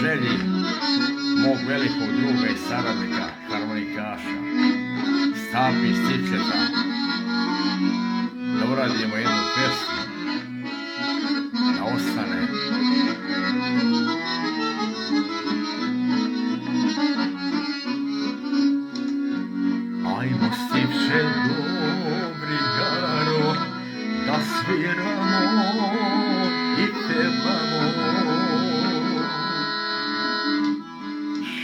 želji mog velikog druga i saradnika, harmonikaša, Stapi Stičeta, da uradimo jednu pesmu, da ostane. Ajmo Stipče dobri Jaro, da sviramo i pevamo,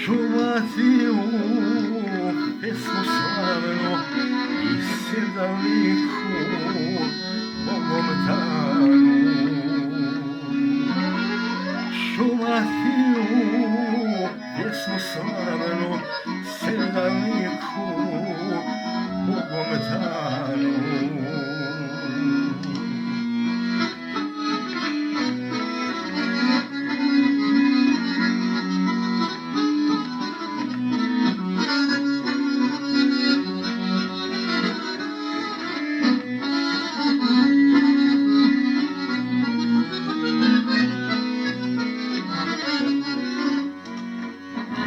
čuvati u pesmu slavnu i sedaliku Bogom danu. Čuvati u pesmu slavnu, sedaliku Bogom danu.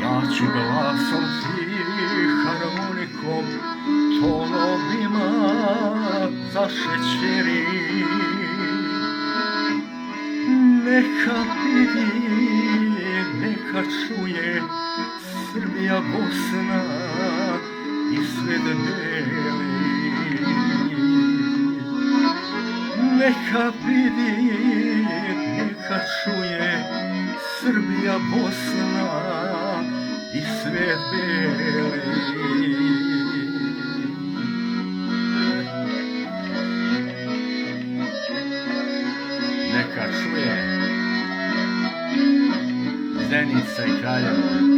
Ja ću glasom ti harmonikom tonovima zašećeri, neka vidi, neka čuje Srbija, Bosna i svet beli. Neka vidi, neka čuje Srbija, Bosna i svet beli. Neka čuje Zenica i Kraljevo.